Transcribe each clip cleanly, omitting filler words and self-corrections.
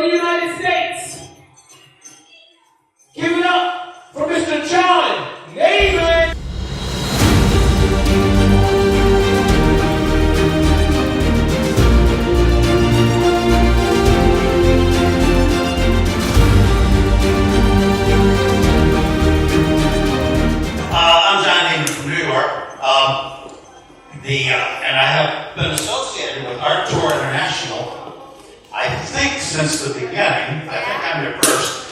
the United States. Give it up for Mr. John Navin. I'm John Navin from New York. And I have been associated with Art Tour International, I think since the beginning. I think I'm your first.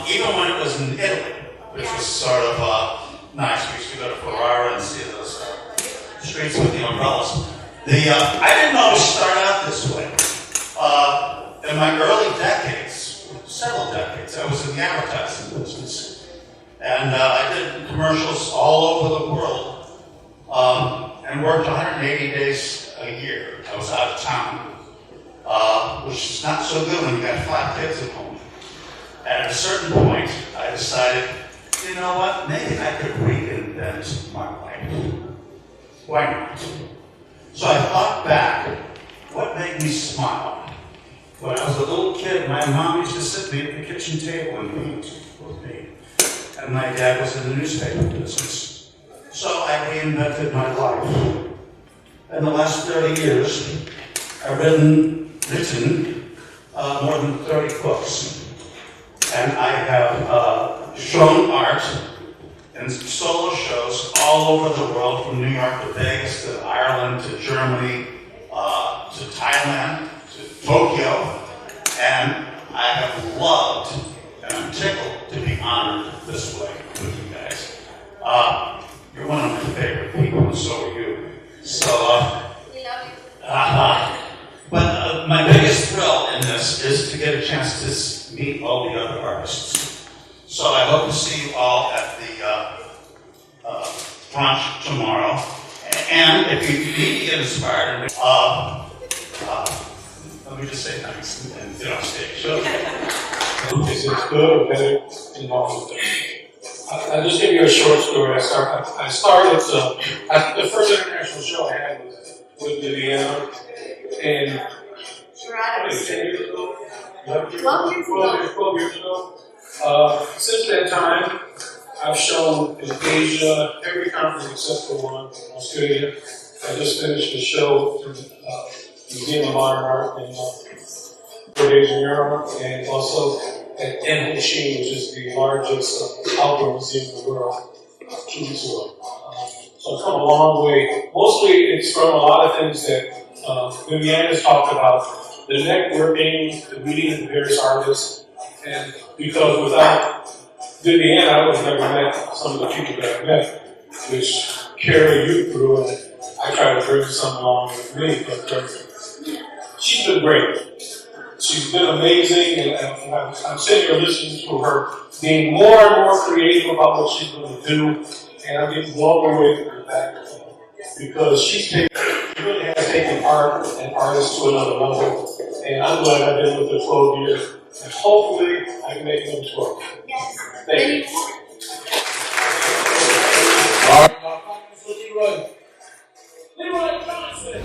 Even when it was in Italy, which was sort of nice. We used to go to Ferrara and see those streets with the umbrellas. I didn't always start out this way. In my early decades, several decades, I was in the advertising business. And I did commercials all over the world. And worked 180 days a year. I was out of town, which is not so good when you got 5 kids at home. And at a certain point, I decided, you know what, maybe I could reinvent my life. Why not? So I thought back, what made me smile? When I was a little kid, my mom used to sit me at the kitchen table and paint with me. And my dad was in the newspaper business. So I reinvented my life. In the last 30 years, I've written more than 30 books. And I have shown art in solo shows all over the world, from New York to Vegas to Ireland to Germany to Thailand to Tokyo. And I have loved, and I'm tickled to be honored this way with you guys. You're one of my favorite people, and so are you. So, we love you. But my biggest thrill in this is to get a chance to meet all the other artists. So I hope to see you all at the brunch tomorrow. And if you need to get inspired, let me just say thanks and get on stage. Is it good or better than all of them? I'll just give you a short story. I started, the first international show I had was with Viviana, and 10 years ago, 12 years ago. Since that time, I've shown in Asia, every conference except for one, Australia. I just finished a show in the Museum of Modern Art in 4 days in Europe, and also at Indonesia, which is the largest outdoor museum in the world, 2 weeks ago. So I've come a long way. Mostly it's from a lot of things that Viviana's talked about, the networking, the meeting of the various artists, and because without Viviana, I would have never met some of the people that I've met, which carry you through, and I try to bring some along with me, but she's been great. She's been amazing, and I'm sitting here listening to her being more and more creative about what she's going to do, and I'm getting blown away with her back because she really has taken art and artists to another level, and I'm glad I've been with her 12 years, and hopefully I can make them 12. Yes. Thank you. All right, now comments with Leroy. Leroy Johnson.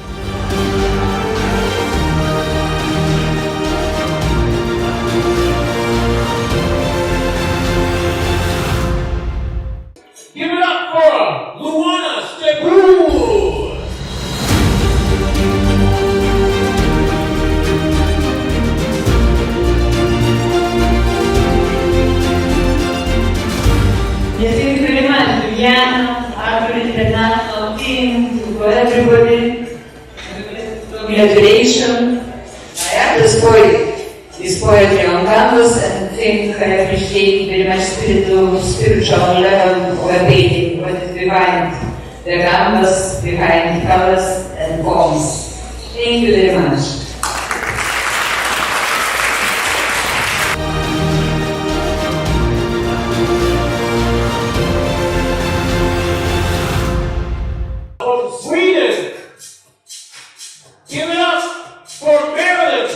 Give it up for Luana Stebru. Thank you very much, Viviana, Arthur International team, to everybody. Congratulations. I have this poetry on canvas and think I appreciate very much spiritual level of a painting, what is behind the canvas, behind the colors and forms. Thank you very much. Sweden. Give it up for Marilyn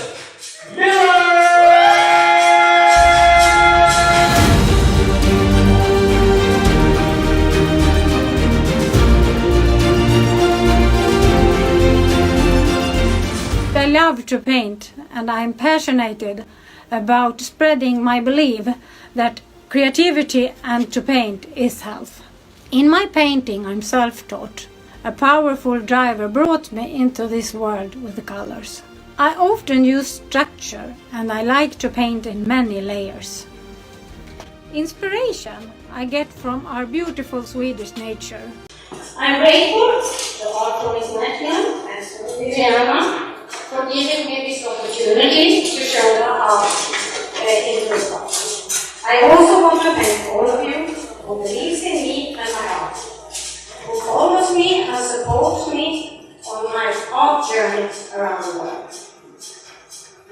Miller. I love to paint, and and I'm passionate about spreading my belief that creativity and to paint is health. In my painting, I'm self-taught. A powerful driver brought me into this world with the colors. I often use structure and I like to paint in many layers. Inspiration I get from our beautiful Swedish nature. I'm grateful to Art International and Viviana for giving me this opportunity to show the art in Stockholm. I also want to thank all of you who believes in me and my art, who follows me and supports me on my art journey around the world.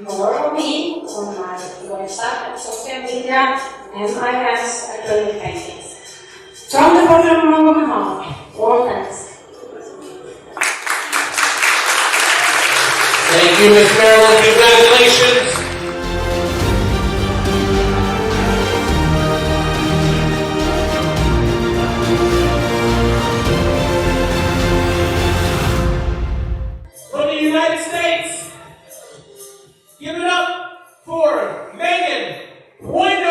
More of me on my website and social media and my hands acrylic paintings. From the bottom of my heart, all thanks. Thank you, Ms. Marilyn. Congratulations. From the United States, give it up for Megan Pointer.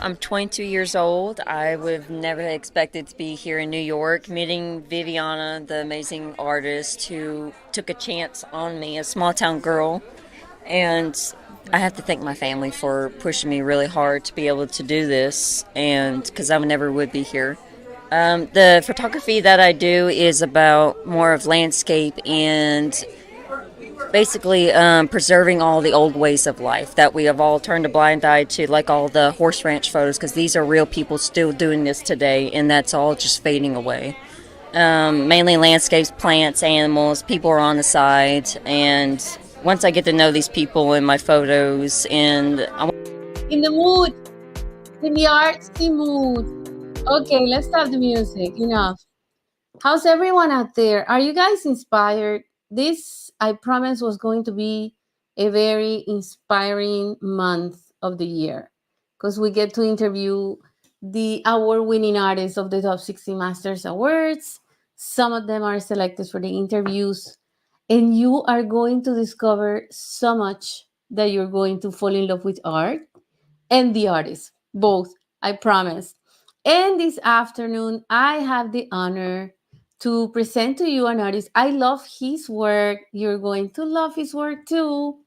I'm 22 years old. I would have never expected to be here in New York, meeting Viviana, the amazing artist who took a chance on me, a small town girl. And I have to thank my family for pushing me really hard to be able to do this, and because I never would be here. The photography that I do is about more of landscape and basically preserving all the old ways of life that we have all turned a blind eye to, like all the horse ranch photos, because these are real people still doing this today, and that's all just fading away. Mainly landscapes, plants, animals, people are on the side, and once I get to know these people in my photos, and in the mood, in the artsy mood. Okay, let's stop the music. Enough. How's everyone out there? Are you guys inspired? This, I promise, was going to be a very inspiring month of the year because we get to interview the award-winning artists of the Top 60 Masters Awards. Some of them are selected for the interviews, and you are going to discover so much that you're going to fall in love with art and the artist, both, I promise. And this afternoon, I have the honor to present to you an artist. I love his work. You're going to love his work too.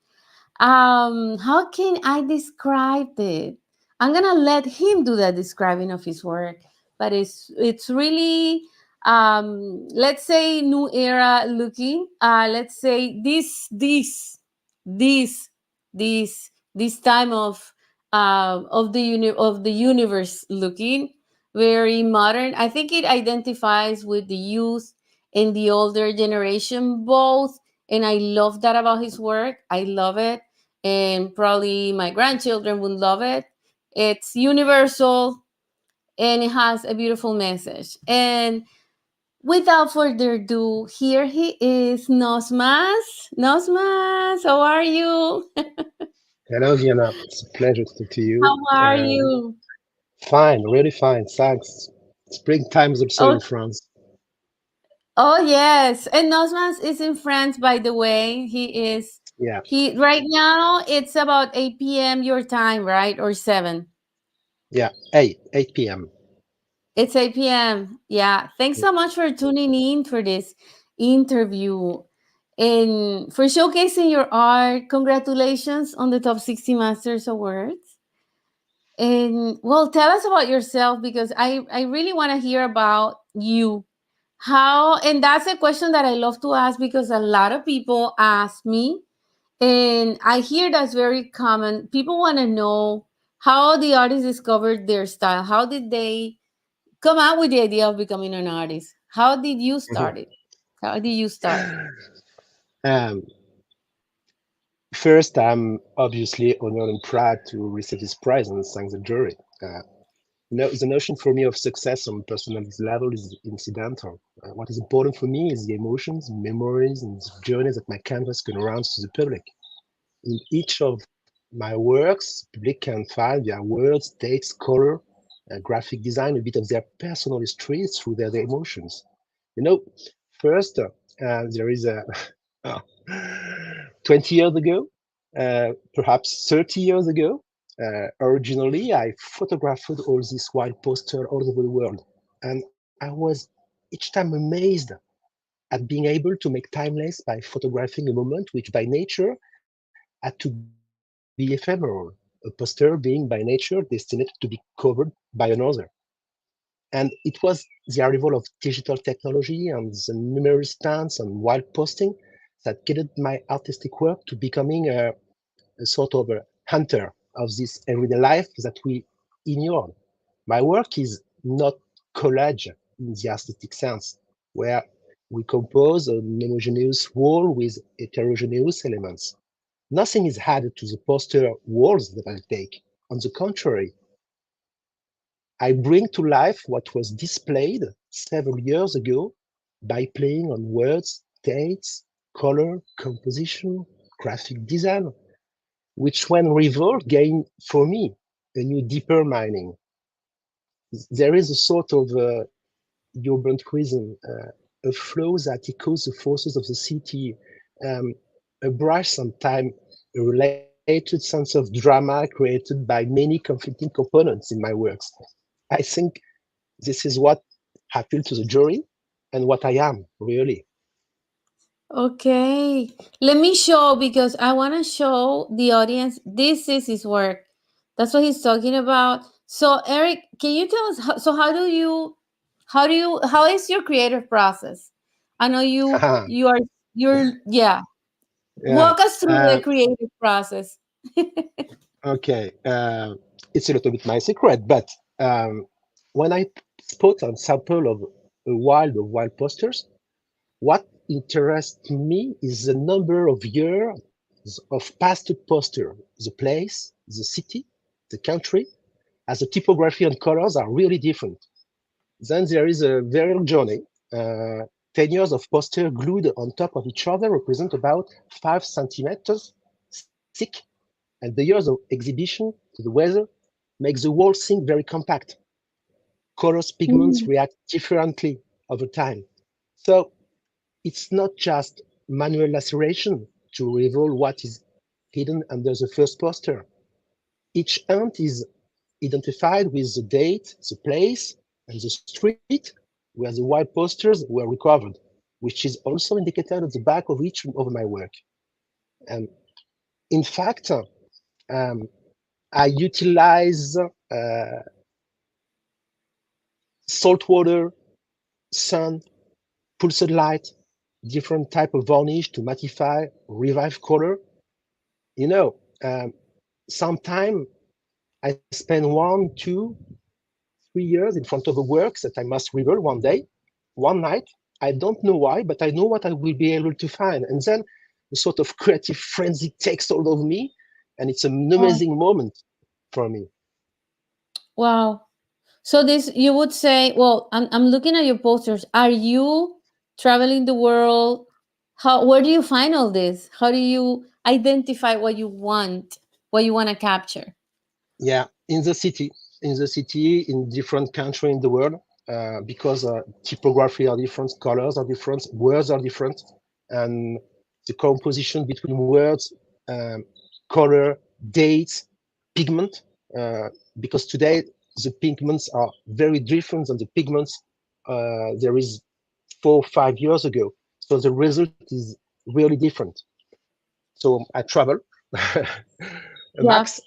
How can I describe it? I'm gonna let him do the describing of his work, but it's really let's say new era looking. Let's say this this time of the universe looking very modern. I think it identifies with the youth and the older generation both, and I love that about his work. I love it, and probably my grandchildren would love it. It's universal and it has a beautiful message. And without further ado, here he is, Nosmas. Nosmas, how are you? Hello, Vienna. It's a pleasure to talk to you. How are you? Fine, really fine. Thanks. Springtime is also in Oh, France. oh yes. And Nosmas is in France, by the way. Yeah, He right now it's about 8 p.m. your time, right? Or 7. yeah. 8 p.m. It's 8 p.m. Yeah. Thanks so much for tuning in for this interview and for showcasing your art. Congratulations on the Top 60 Masters Awards. And well, tell us about yourself because I really want to hear about you. How, and that's a question that I love to ask because a lot of people ask me, and I hear that's very common. People want to know how the artists discovered their style. How did they come out with the idea of becoming an artist? How did you start it? How did you start? Um, First, I'm obviously honored and proud to receive this prize and thank the jury. The notion for me of success on personal level is incidental. What is important for me is the emotions, memories, and the journeys that my canvas can around to the public. In each of my works, public can find their words, dates, color, graphic design, a bit of their personal history through their emotions. You know, first, there is a uh, 20 years ago, perhaps 30 years ago, originally I photographed all these wild posters all over the world. And I was each time amazed at being able to make timeless by photographing a moment which by nature had to be ephemeral, a poster being by nature destined to be covered by another. And it was the arrival of digital technology and the numerous stunts and wild posting that guided my artistic work to becoming a sort of a hunter of this everyday life that we ignore. My work is not collage in the aesthetic sense, where we compose an homogeneous whole with heterogeneous elements. Nothing is added to the poster walls that I take. On the contrary, I bring to life what was displayed several years ago by playing on words, dates, color, composition, graphic design, which when revolved gain for me a new deeper meaning. There is a sort of urban tourism, a flow that echoes the forces of the city, um, a brush sometimes a related sense of drama created by many conflicting components in my works. I think this is what appealed to the jury and what I am really. Okay, let me show because I want to show the audience this is his work. That's what he's talking about. So, Eric, can you tell us how is your creative process? I know yeah. Yeah. Walk us through the creative process. Okay. It's a little bit my secret, but um, when I spot a sample of of wild posters, what interests me is the number of years of past poster, the place, the city, the country, as the typography and colors are really different. Then there is a very long journey. Uh, 10 years of poster glued on top of each other represent about 5 centimeters thick, and the years of exhibition to the weather makes the whole thing very compact. Colors, pigments Mm. react differently over time. So it's not just manual laceration to reveal what is hidden under the first poster. Each ant is identified with the date, the place, and the street where the wild posters were recovered, which is also indicated at the back of each of my work. And in fact, um, I utilize salt water, sun, pulsed light, different type of varnish to mattify, revive color. You know, sometime I spend 1, 2, 3 years in front of a work that I must reveal one day, one night. I don't know why, but I know what I will be able to find. And then a sort of creative frenzy takes hold of me, and it's an Wow. amazing moment for me. Wow. So this you would say, well, I'm looking at your posters. Are you traveling the world? How where do you find all this? How do you identify what you want to capture? Yeah, in the city, in different country in the world, because typography are different, colors are different, words are different, and the composition between words, um, color, dates, pigment, uh, because today the pigments are very different than the pigments there is 4 or 5 years ago. So the result is really different. So I travel Yeah. max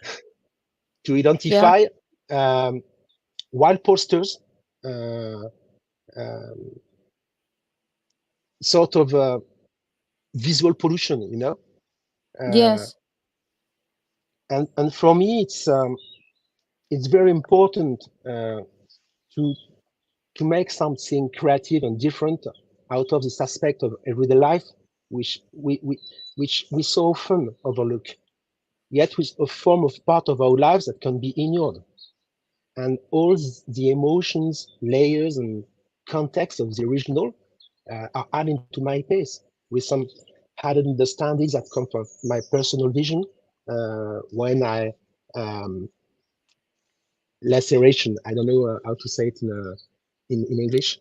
to Yeah. identify um, wild posters, uh, um, sort of visual pollution, you know. Uh, Yes. and for me, it's very important to to make something creative and different out of this aspect of everyday life, which we so often overlook. Yet, with a form of part of our lives that can be ignored. And all the emotions, layers, and context of the original are added to my piece with some added understandings that come from my personal vision when I laceration. I don't know how to say it in English.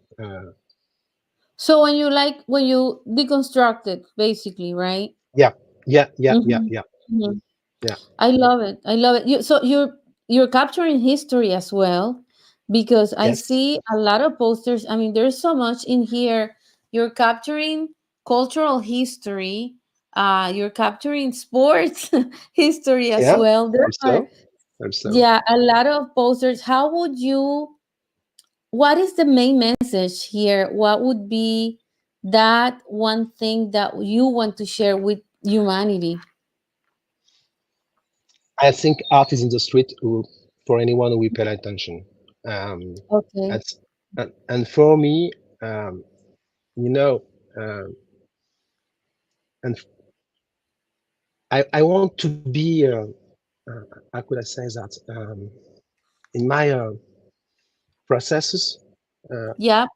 So when you deconstruct it, basically, right? Yeah, yeah, yeah, yeah, Hmm. yeah, Hmm. yeah. I love it. I love it. You're capturing history as well, because I Yes, see a lot of posters. I mean, there's so much in here. You're capturing cultural history. You're capturing sports history as yeah. well. There are, Also, also. yeah, a lot of posters. How would you? What is the main message here? What would be that one thing that you want to share with humanity? I think art is in the street for anyone who will pay attention. Um, Okay. that's, and for me, um, you know, uh, and I want to be, how could I say that? In my processes, uh, Yeah.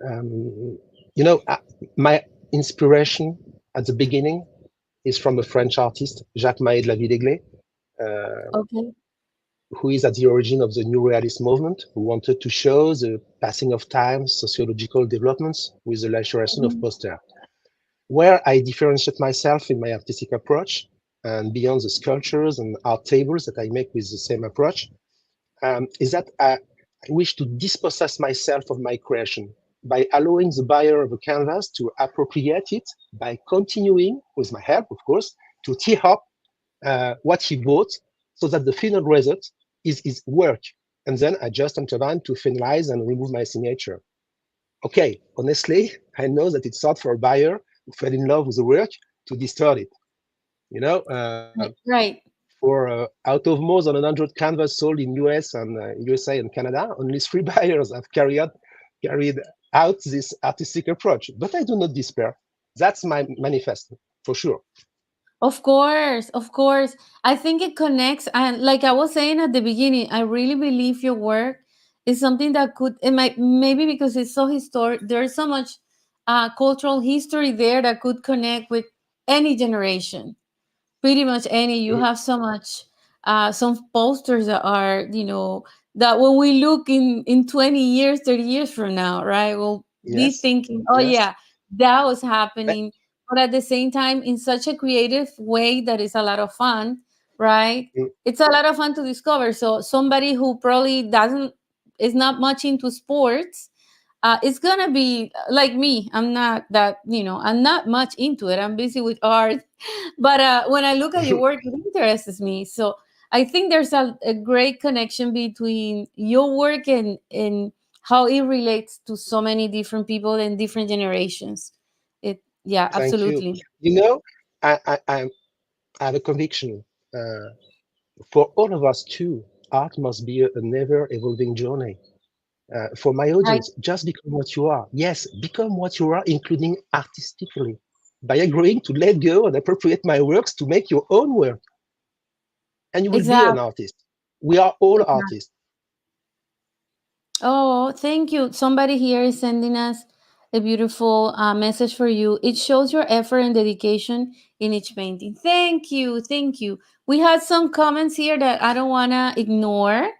um, you know, my inspiration at the beginning is from a French artist, Jacques Maé de la Villègle, Okay. who is at the origin of the New Realist movement, who wanted to show the passing of time, sociological developments with the laceration of Mhm. poster. Where I differentiate myself in my artistic approach, and beyond the sculptures and art tables that I make with the same approach, is that I wish to dispossess myself of my creation by allowing the buyer of a canvas to appropriate it by continuing, with my help, of course, to tee up what he bought so that the final result is his work. And then I just intervene to finalize and remove my signature. Okay, honestly, I know that it's hard for a buyer who fell in love with the work to distort it. You know, Right. for out of more than 100 canvas sold in US and USA and Canada, only 3 buyers have carried out this artistic approach. But I do not despair. That's my manifesto for sure. Of course, of course. I think it connects, and like I was saying at the beginning, I really believe your work is something that could, it might, maybe because it's so historic, there's so much cultural history there that could connect with any generation, pretty much any. You Mhm. have so much, some posters that are, that when we look in 20 years, 30 years from now, right, we'll be Yes, thinking, oh yes. yeah, that was But, happening, but at the same time in such a creative way that is a lot of fun, right? mm, It's a lot of fun to discover. So somebody who probably doesn't, is not much into sports, it's gonna be like me. I'm not that, I'm not much into it. I'm busy with art. But when I look at your work, it interests me. So I think there's a great connection between your work and how it relates to so many different people and different generations. Yeah, thank you. absolutely. You know, I have a conviction. Uh, for all of us too, art must be an ever evolving journey. For my Right. audience, just become what you are. Yes, become what you are, including artistically, by agreeing to let go and appropriate my works to make your own work. And you will be an Exactly. artist. We are all artists. Oh, thank you. Somebody here is sending us a beautiful message for you. It shows your effort and dedication in each painting. Thank you. Thank you. We had some comments here that I don't want to ignore.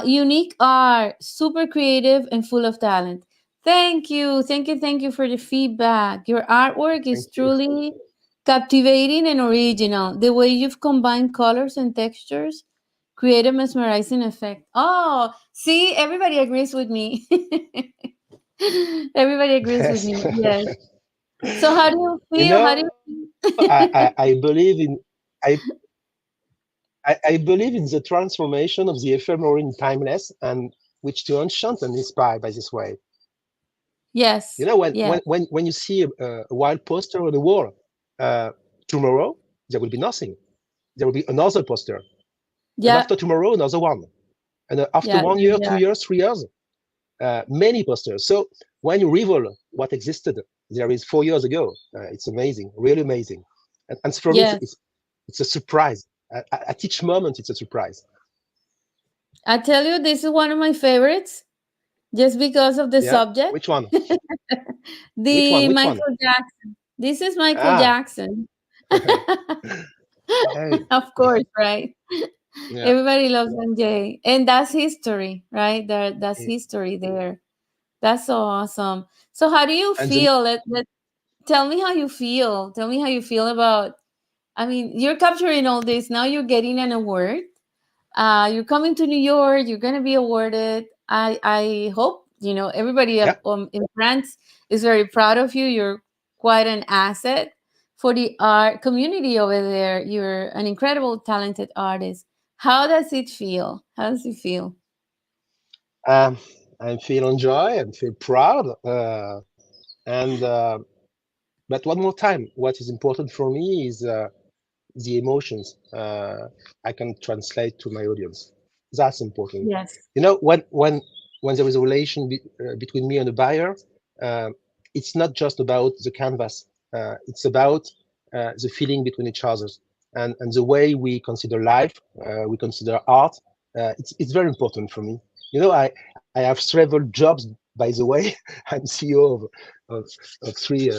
Unique art, super creative and full of talent. Thank you. Thank you. Thank you for the feedback. Your artwork Thank is you. truly captivating and original. The way you've combined colors and textures create a mesmerizing effect. Oh, see, everybody agrees with me. Everybody agrees with Yes. me. Yes. So how do you You feel? How know, do I believe in I, I believe in the transformation of the ephemeral in timeless, and which to enchant and inspire by this way. You Yes. know, Yeah. when you see a wild poster on the wall, uh, tomorrow there will be nothing. There will be another poster, and Yeah. after tomorrow another one, and after Yeah. 1 year, Yeah. 2 years, 3 years, many posters. So when you reveal what existed there is 4 years ago, it's amazing, really amazing. And for me, Yes. it's a surprise. At each moment, it's a surprise. I tell you, this is one of my favorites just because of the Yeah. subject. Which one? Which one? The Which one? Michael Jackson. This is Michael Ah. Jackson. Hey, Of course, right? yeah. Everybody loves MJ. And that's history, right? That's eh, history there. That's so awesome. So how do you And the, feel? Tell me how you feel. Tell me how you feel about, I mean, you're capturing all this. Now you're getting an award. You're coming to New York. You're going to be awarded. I hope, everybody yeah. in France is very proud of you. You're quite an asset for the art community over there. You're an incredible, talented artist. How does it feel? How does it feel? Um, I feel joy and feel proud. And But one more time, what is important for me is the emotions I can translate to my audience. That's important. Yes. You know, when there is a relation between me and the buyer, uh, it's not just about the canvas. It's about the feeling between each other and the way we consider life, we consider art. It's very important for me. You know, I have several jobs, by the way. I'm CEO of, of three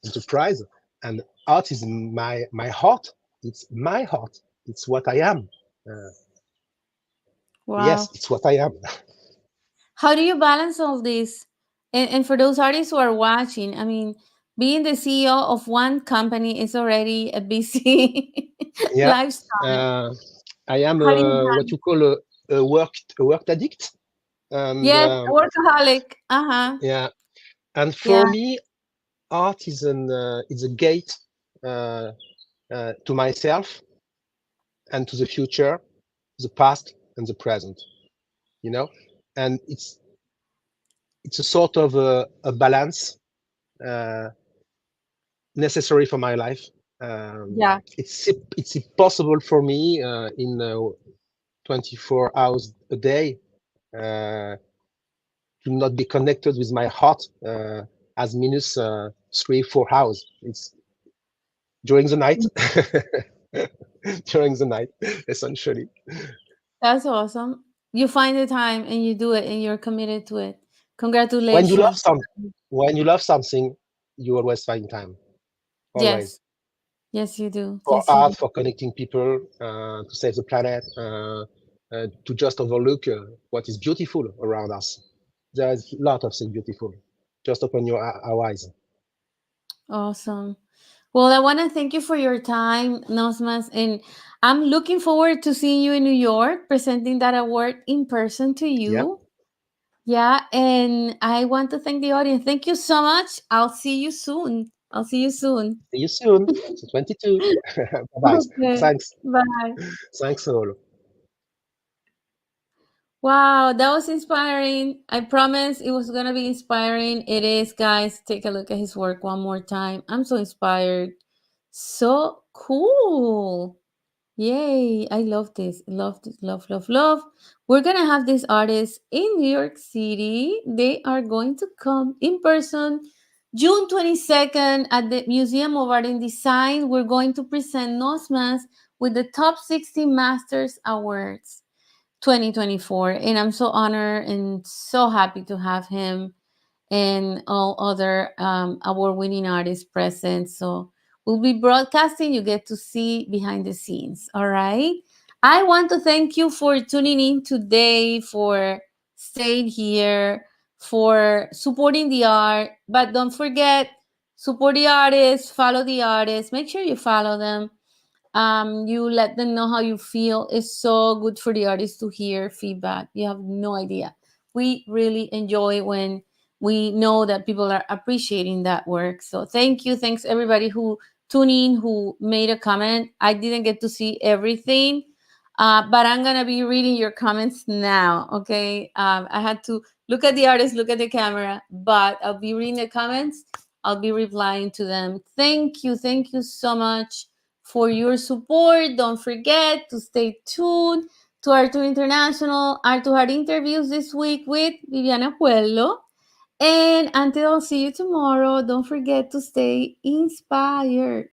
enterprise, and art is my heart. It's my heart. It's what I am. Uh, yes, Wow. it's what I am. How do you balance all this? And for those artists who are watching, I mean, being the CEO of one company is already a busy Yeah, lifestyle. uh, I am How do you what balance? you call a work addict, and Yes, a workaholic. Uh-huh. yeah, and Yeah. for me, art is a gate uh, to myself and to the future, the past and the present. You know, and it's a sort of a balance uh, necessary for my life. Yeah. It's impossible for me in 24 hours a day to not be connected with my heart as minus 3 4 hours. It's during the night, during the night, essentially. That's awesome. You find the time and you do it and you're committed to it. When you love Congratulations. some, when you love something, you always find time. Always Yes. Yes, you do. for Yes, you do. art, for connecting people, to save the planet, to just overlook what is beautiful around us. There's a lot of things beautiful. Just open our eyes. Awesome. Well, I want to thank you for your time, Nosmas, and I'm looking forward to seeing you in New York, presenting that award in person to Yeah. you. Yeah, and I want to thank the audience. Thank you so much. I'll see you soon. I'll see you soon. See you soon. So 22. Bye bye. Okay. Thanks. Bye. Thanks all. Wow, that was inspiring. I promise it was going to be inspiring. It is, guys. Take a look at his work one more time. I'm so inspired. So cool. Yay. I love this. Love this. Love, love, love. We're going to have these artists in New York City. They are going to come in person June 22nd at the Museum of Art and Design. We're going to present Nosmas with the Top 60 Masters Awards 2024. And I'm so honored and so happy to have him and all other award-winning artists present. So we'll be broadcasting. You get to see behind the scenes. All right. I want to thank you for tuning in today, for staying here, for supporting the art. But don't forget, support the artists, follow the artists. Make sure you follow them. You let them know how you feel. It's so good for the artists to hear feedback. You have no idea. We really enjoy when we know that people are appreciating that work. So thank you. Thanks everybody who tuned in, who made a comment. I didn't get to see everything, but I'm gonna be reading your comments now. Okay. I had to look at the artist, look at the camera, but I'll be reading the comments. I'll be replying to them. Thank you. Thank you so much for your support. Don't forget to stay tuned to Art2 International, Art to Heart interviews this week with Viviana Puello. And until I'll see you tomorrow, don't forget to stay inspired.